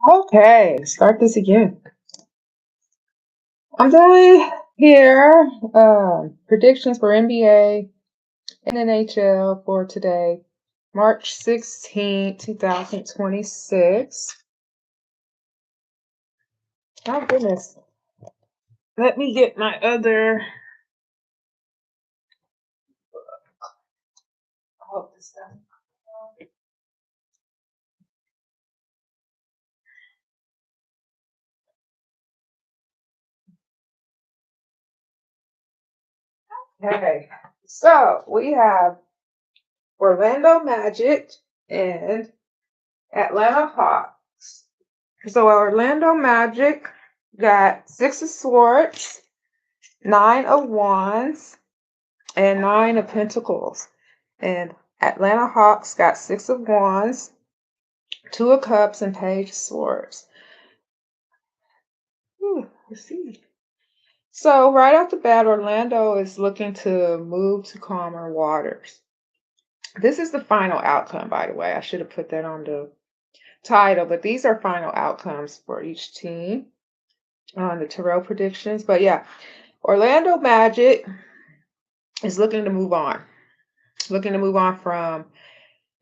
Okay, start this again. I'm doing here predictions for NBA and NHL for today, March 16th, 2026. Oh goodness. Let me get my other. I hope this doesn't. Okay, so we have Orlando Magic and Atlanta Hawks. So Orlando Magic got 6 of swords, 9 of wands, and 9 of pentacles. And Atlanta Hawks got 6 of wands, 2 of cups, and page of swords. Let's see. So right off the bat, Orlando is looking to move to calmer waters. This is the final outcome, by the way. I should have put that on the title, but these are final outcomes for each team on the tarot predictions. But yeah, Orlando Magic is looking to move on from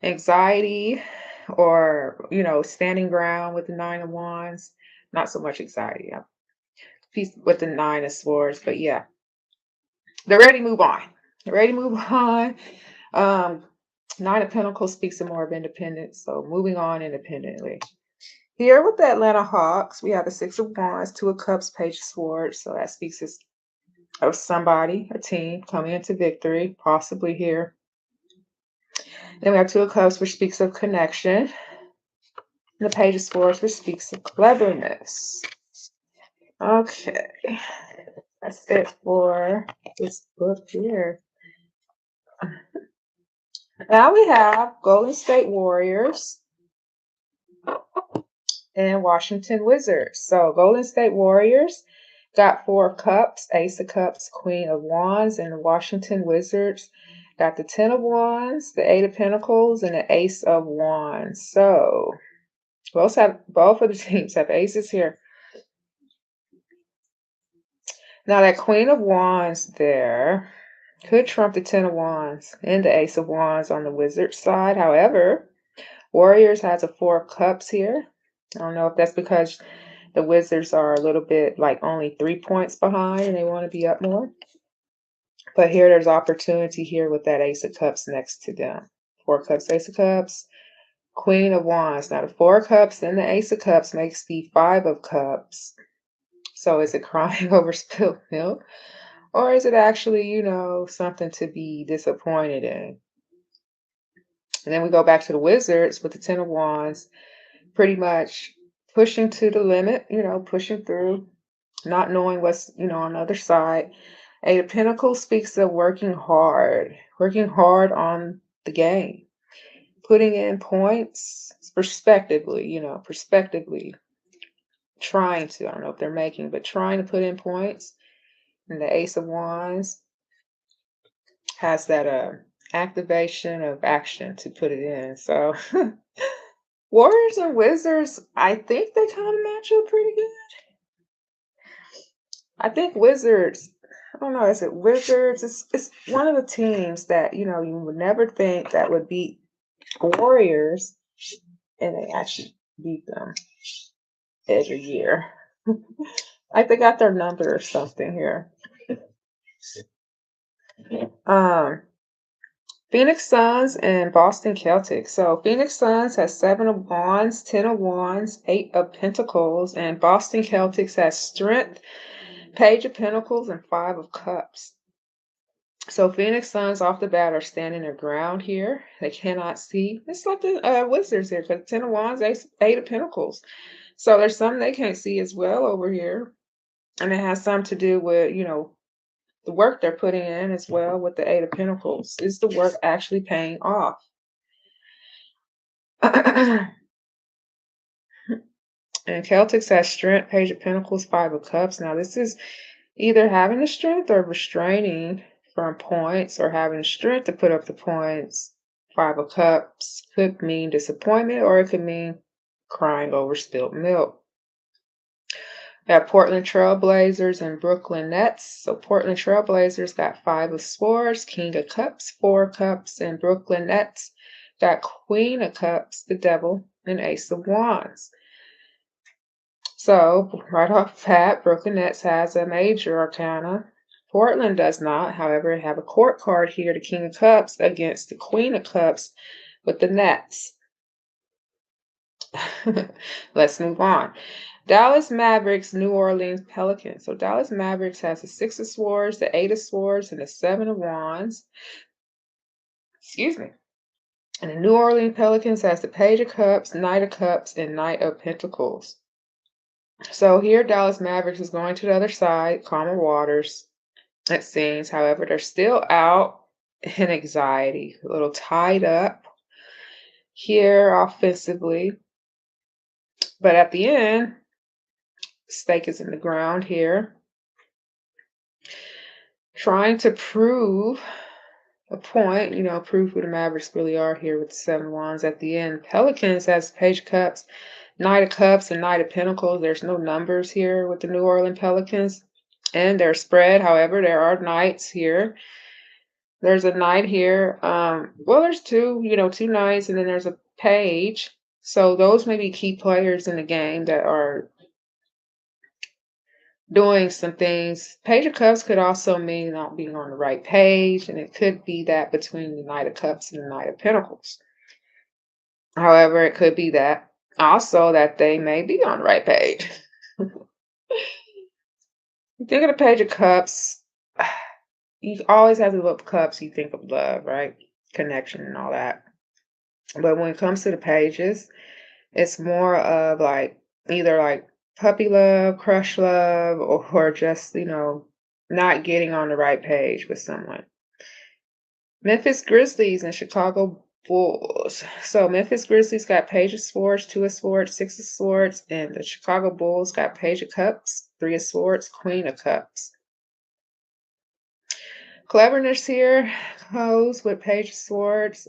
anxiety or standing ground with the 9 of wands. Not so much anxiety. Peace with the 9 of swords, but yeah, they're ready to move on. They're ready to move on. um 9 of pentacles speaks of more of independence, so moving on independently. Here with the Atlanta Hawks, we have the 6 of wands, 2 of cups, page of swords, so that speaks of somebody, a team coming into victory, possibly here. Then we have 2 of cups, which speaks of connection. The page of swords, which speaks of cleverness. Okay, that's it for this book here. Now we have Golden State Warriors and Washington Wizards. So Golden State Warriors got 4 of cups, Ace of cups, Queen of wands, and the Washington Wizards got the 10 of wands, the 8 of pentacles, and the Ace of wands. So both of the teams have aces here. Now that Queen of wands there could trump the 10 of wands and the Ace of wands on the Wizards side. However, Warriors has a 4 of cups here. I don't know if that's because the Wizards are a little bit like only 3 points behind and they want to be up more. But here there's opportunity here with that Ace of cups next to them. 4 cups, Ace of cups, Queen of wands. Now the 4 cups and the Ace of cups makes the 5 of cups. So is it crying over spilled milk? Or is it actually, something to be disappointed in? And then we go back to the Wizards with the 10 of wands, pretty much pushing to the limit, pushing through, not knowing what's, on the other side. 8 of pentacles speaks of working hard on the game, putting in points prospectively, trying to, I don't know if they're making, but trying to put in points. And the Ace of wands has that activation of action to put it in. So Warriors and Wizards, I think they kind of match up pretty good. I think Wizards, I don't know, is it Wizards? It's one of the teams that, you would never think that would beat Warriors, and they actually beat them every year. Like they got their number or something here. Um, Phoenix Suns and Boston Celtics. So Phoenix Suns has 7 of wands, 10 of wands, 8 of pentacles, and Boston Celtics has strength, page of pentacles, and 5 of cups. So Phoenix Suns off the bat are standing their ground here. They cannot see. It's like the Wizards here, because 10 of wands, 8 of pentacles. So there's some they can't see as well over here. And it has something to do with, the work they're putting in as well with the 8 of pentacles. Is the work actually paying off? And Celtics has strength, page of pentacles, 5 of cups. Now this is either having the strength or restraining from points, or having the strength to put up the points. 5 of cups could mean disappointment, or it could mean crying over spilt milk. We have Portland Trail Blazers and Brooklyn Nets. So Portland Trail Blazers got 5 of swords, King of Cups, 4 cups, and Brooklyn Nets got Queen of Cups, the Devil, and Ace of Wands. So right off the bat, Brooklyn Nets has a major arcana. Portland does not. However, have a court card here, the King of Cups against the Queen of Cups with the Nets. Let's move on. Dallas Mavericks, New Orleans Pelicans. So Dallas Mavericks has the 6 of Swords, the 8 of Swords, and the 7 of Wands. Excuse me. And the New Orleans Pelicans has the Page of Cups, Knight of Cups, and Knight of Pentacles. So here, Dallas Mavericks is going to the other side, calmer waters, it seems. However, they're still out in anxiety, a little tied up here offensively. But at the end, stake is in the ground here, trying to prove a point, prove who the Mavericks really are here with the 7 wands at the end. Pelicans has Page of Cups, Knight of Cups, and Knight of Pentacles. There's no numbers here with the New Orleans Pelicans. And they're spread. However, there are knights here. There's a knight here. Well, there's 2, 2 knights, and then there's a page. So those may be key players in the game that are doing some things. Page of Cups could also mean not being on the right page, and it could be that between the Knight of Cups and the Knight of Pentacles. However, it could be that also that they may be on the right page. You think of the Page of Cups, you always have to look cups, you think of love, right? Connection and all that. But when it comes to the pages, it's more of either puppy love, crush love, or just, not getting on the right page with someone. Memphis Grizzlies and Chicago Bulls. So Memphis Grizzlies got Page of Swords, 2 of Swords, 6 of Swords, and the Chicago Bulls got Page of Cups, 3 of Swords, Queen of Cups. Cleverness here goes with Page of Swords,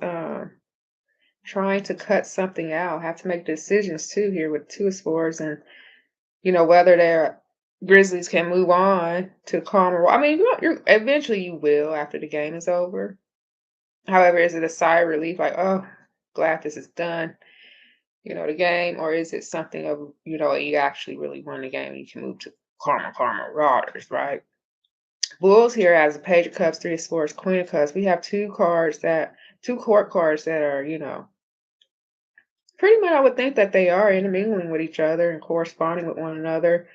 trying to cut something out. Have to make decisions too here with 2 of Swords, and whether their Grizzlies can move on to calmer. I mean, eventually you will after the game is over. However, is it a sigh of relief, like, oh, glad this is done, the game, or is it something of, you actually really won the game and you can move to calmer waters, right? Bulls here has a Page of Cups, 3 of Swords, Queen of Cups. We have 2 court cards that are, pretty much I would think that they are intermingling with each other and corresponding with one another.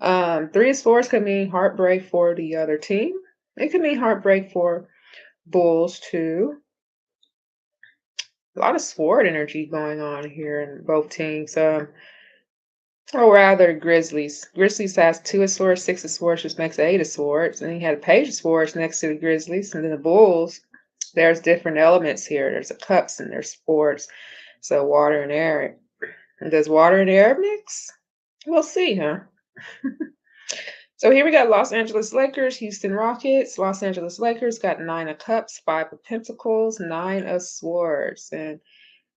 3 of Swords could mean heartbreak for the other team. It could mean heartbreak for Bulls too. A lot of sword energy going on here in both teams. Or rather, Grizzlies. Grizzlies has 2 of Swords, 6 of Swords, which makes 8 of Swords. And then you had a Page of Swords next to the Grizzlies. And then the Bulls, there's different elements here. There's a cups and there's swords. So water and air. And does water and air mix? We'll see, huh? So here we got Los Angeles Lakers, Houston Rockets. Los Angeles Lakers got 9 of Cups, 5 of Pentacles, 9 of Swords. And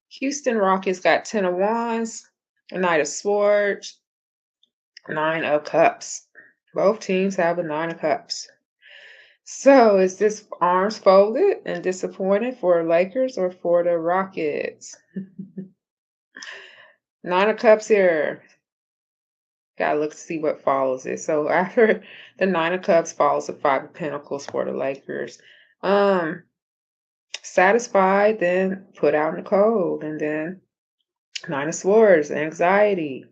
Houston Rockets got 10 of Wands, a Knight of Swords, 9 of Cups. Both teams have a 9 of Cups. So is this arms folded and disappointed for Lakers or for the Rockets? 9 of Cups here. Gotta look to see what follows it. So after the 9 of Cups follows the 5 of Pentacles for the Lakers. Satisfied, then put out in the cold, and then 9 of Swords, anxiety.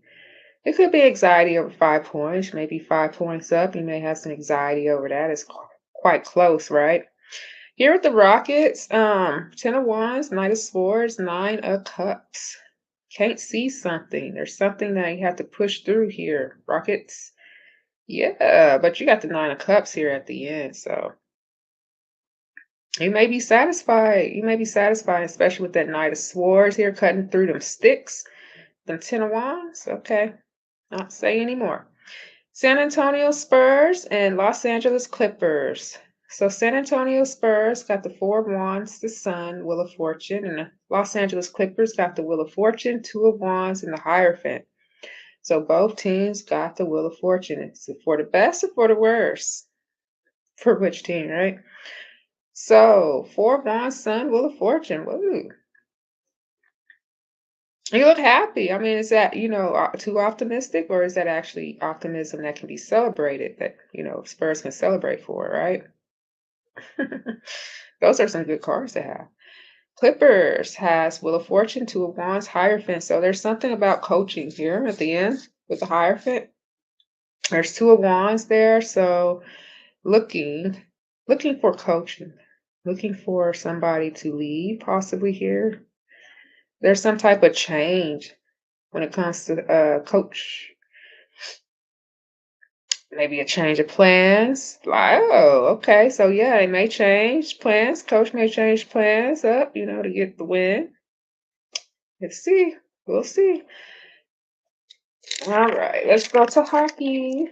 It could be anxiety over 5 points, maybe 5 points up. You may have some anxiety over that. It's quite close, right? Here with the Rockets, 10 of Wands, Knight of Swords, 9 of Cups. Can't see something. There's something that you have to push through here. Rockets. Yeah, but you got the 9 of Cups here at the end, so you may be satisfied. You may be satisfied, especially with that Knight of Swords here, cutting through them sticks. Them 10 of Wands. Okay, not say anymore. San Antonio Spurs and Los Angeles Clippers. So San Antonio Spurs got the Four of Wands, the Sun, Wheel of Fortune, and the Los Angeles Clippers got the Wheel of Fortune, Two of Wands, and the Hierophant. So both teams got the Wheel of Fortune. It's for the best or for the worst? For which team, right? So Four of Wands, Sun, Wheel of Fortune. Woo. You look happy. I mean, is that, too optimistic, or is that actually optimism that can be celebrated, that, Spurs can celebrate for, right? Those are some good cards to have. Clippers has Wheel of Fortune, Two of Wands, Hierophant. So there's something about coaching here at the end with the Hierophant. There's Two of Wands there. So looking for coaching, looking for somebody to lead possibly here. There's some type of change when it comes to coach. Maybe a change of plans. Like, oh, okay. So yeah, they may change plans. Coach may change plans up, to get the win. Let's see. We'll see. All right, let's go to hockey.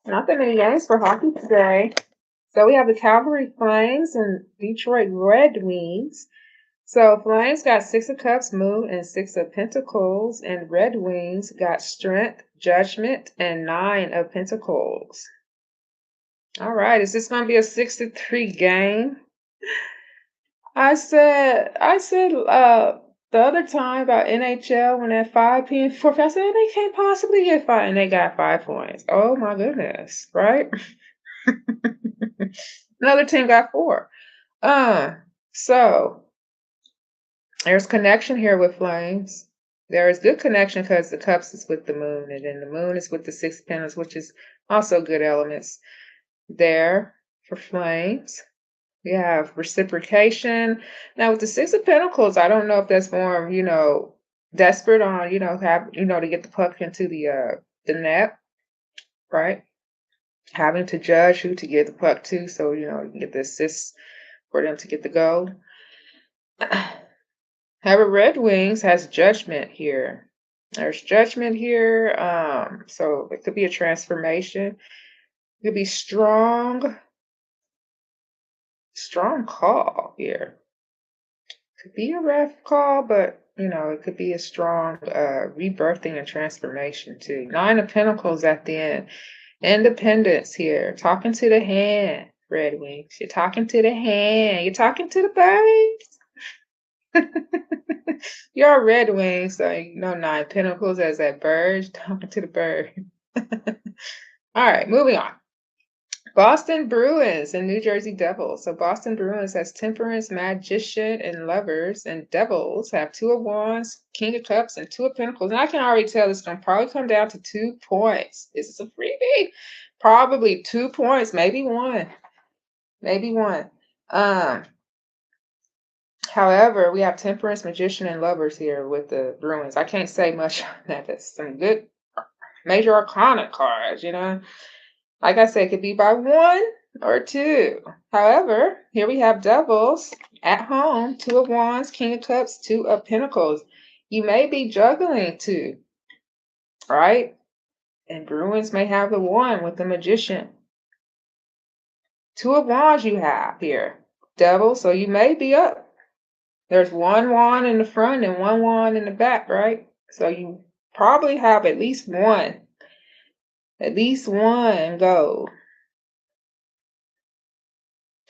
Not that many games for hockey today. So we have the Calgary Flames and Detroit Red Wings. So Flames got Six of Cups, Moon, and Six of Pentacles, and Red Wings got Strength, Judgment, and Nine of Pentacles. All right, is this going to be a 6-3 game? I said the other time about NHL when at 5 p.m. I said they can't possibly get 5, and they got 5 points. Oh my goodness, right? Another team got 4. So there's connection here with Flames. There is good connection because the cups is with the moon, and then the moon is with the Six of Pentacles, which is also good elements there for Flames. We have reciprocation. Now with the Six of Pentacles, I don't know if that's more, desperate on, to get the puck into the net, right? Having to judge who to get the puck to, so you can get the assist for them to get the goal. However, Red Wings has judgment here. There's judgment here. So it could be a transformation. It could be strong call here. Could be a rough call, but it could be a strong rebirthing and transformation too. Nine of Pentacles at the end. Independence here. Talking to the hand, Red Wings. You're talking to the hand. You're talking to the birds. You're a Red Wing, so Nine Pentacles as that bird. Talking to the bird. All right, moving on. Boston Bruins and New Jersey Devils. So Boston Bruins has Temperance, Magician, and Lovers, and Devils have Two of Wands, King of Cups, and Two of Pentacles. And I can already tell this is going to probably come down to 2 points. This is a freebie. Probably 2 points, maybe 1. Maybe 1. However, we have Temperance, Magician, and Lovers here with the Bruins. I can't say much on that. That's some good major arcana cards, Like I said, it could be by 1 or 2. However, here we have Devils at home, Two of Wands, King of Cups, Two of Pentacles. You may be juggling 2, right? And Bruins may have the 1 with the Magician. Two of Wands you have here, Devils, so you may be up. There's 1 wand in the front and 1 wand in the back, right? So you probably have at least one go.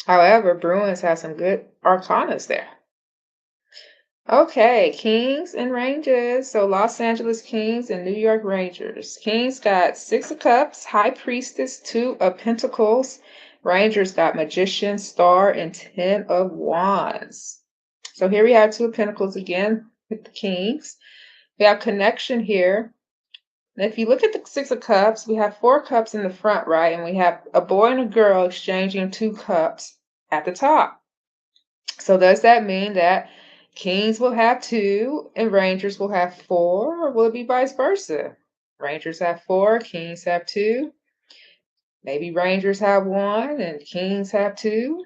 However, Bruins have some good arcanas there. Okay, Kings and Rangers. So Los Angeles Kings and New York Rangers. Kings got Six of Cups, High Priestess, Two of Pentacles. Rangers got Magician, Star, and 10 of Wands. So here we have Two of Pentacles again with the Kings. We have connection here. And if you look at the Six of Cups, we have 4 cups in the front, right? And we have a boy and a girl exchanging 2 cups at the top. So does that mean that Kings will have 2 and Rangers will have 4, or will it be vice versa? Rangers have 4, Kings have 2. Maybe Rangers have 1 and Kings have 2.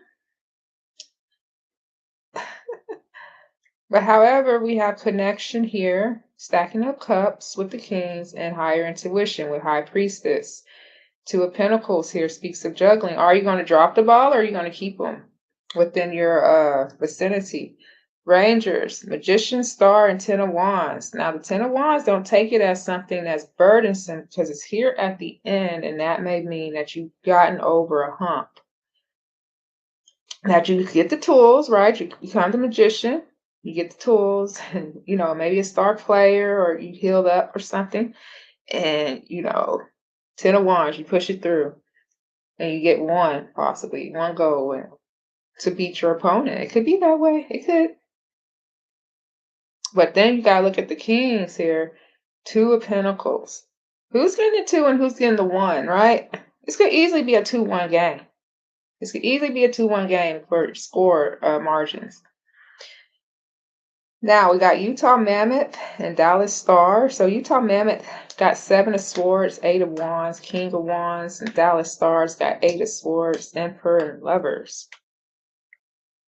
But however, we have connection here, stacking up cups with the Kings, and higher intuition with High Priestess. Two of Pentacles here speaks of juggling. Are you going to drop the ball or are you going to keep them within your vicinity? Rangers, Magician, Star, and Ten of Wands. Now, the Ten of Wands, don't take it as something that's burdensome because it's here at the end, and that may mean that you've gotten over a hump. That you get the tools, right? You become the Magician. You get the tools, and, maybe a star player or you healed up or something. And, Ten of Wands, you push it through. And you get possibly one goal to beat your opponent. It could be that way. It could. But then you got to look at the kings here. Two of Pentacles. Who's getting the two and who's getting the one, right? This could easily be a 2-1 game. This could easily be a 2-1 game for score margins. Now we got Utah Mammoth and Dallas Star. So Utah Mammoth got 7 of Swords, 8 of Wands, King of Wands, and Dallas Stars got 8 of Swords, Emperor, and Lovers.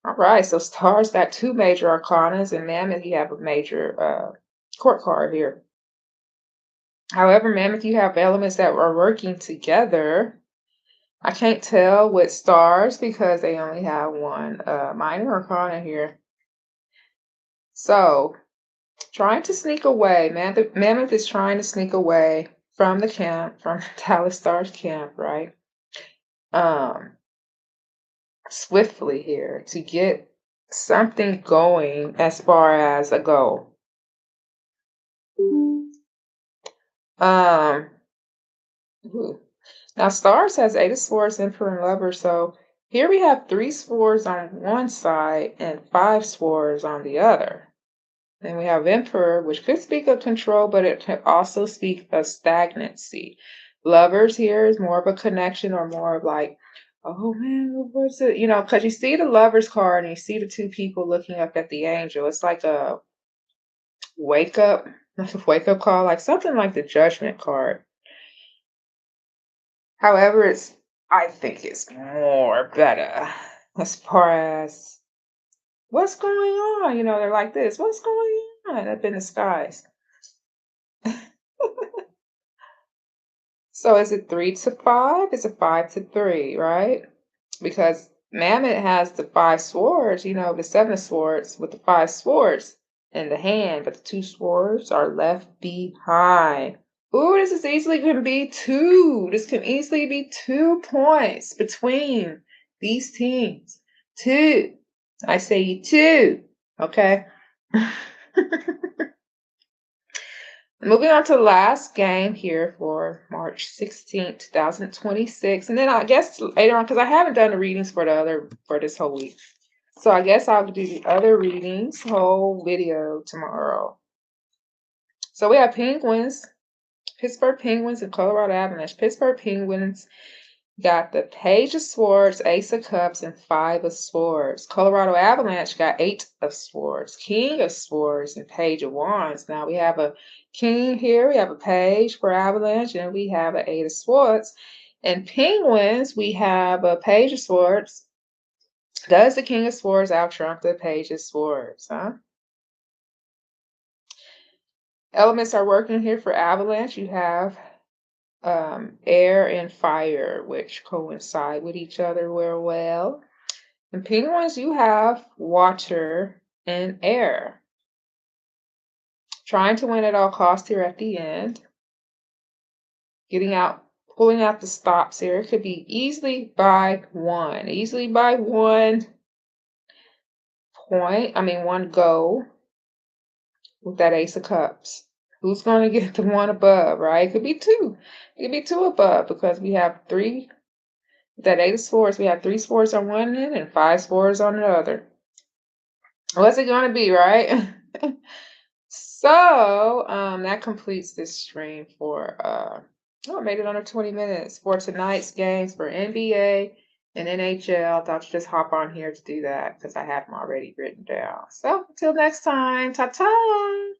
All right, so Stars got 2 major arcanas, and Mammoth, you have a major court card here. However, Mammoth, you have elements that are working together. I can't tell with Stars because they only have 1 minor arcana here. So, trying to sneak away. Mammoth is trying to sneak away from the camp, from Dallas Stars camp, right? Swiftly here to get something going as far as a goal. Now Stars has 8 of Swords, Emperor, and Lover. So here we have 3 swords on one side and 5 swords on the other. Then we have Emperor, which could speak of control, but it can also speak of stagnancy. Lovers here is more of a connection or more of like, oh man, what's it? Because you see the Lovers card and you see the 2 people looking up at the angel. It's like a wake up call, like something like the Judgment card. However, I think it's more better as far as what's going on. They're like this. What's going on up in the skies? So is it 3 to 5? Is it 5 to 3, right? Because Mammoth has the 5 swords, the 7 of swords with the 5 swords in the hand, but the 2 swords are left behind. Ooh, this is easily going to be 2. This can easily be 2 points between these teams. 2. I say 2. Okay. Moving on to the last game here for March 16th, 2026. And then I guess later on, because I haven't done the readings for this whole week. So I guess I'll do the other readings, whole video tomorrow. So we have Penguins, Pittsburgh Penguins, and Colorado Avalanche. Pittsburgh Penguins got the Page of Swords, Ace of Cups, and 5 of Swords. Colorado Avalanche got 8 of Swords, King of Swords, and Page of Wands. Now we have a King here, we have a Page for Avalanche, and we have an 8 of Swords. And Penguins, we have a Page of Swords. Does the King of Swords out-trump the Page of Swords, huh? Elements are working here for Avalanche. You have air and fire, which coincide with each other very well. In Penguins, you have water and air. Trying to win at all costs here at the end. Pulling out the stops here. It could be easily by 1. Easily by 1 point. One goal with that Ace of Cups. Who's going to get the one above, right? It could be 2. It could be 2 above because we have 3. With that 8 of Swords, we have 3 swords on one end and 5 swords on the other. What's it going to be, right? So, that completes this stream for, I made it under 20 minutes for tonight's games for NBA and NHL. I thought I'd just hop on here to do that because I have them already written down. So, until next time, ta-ta!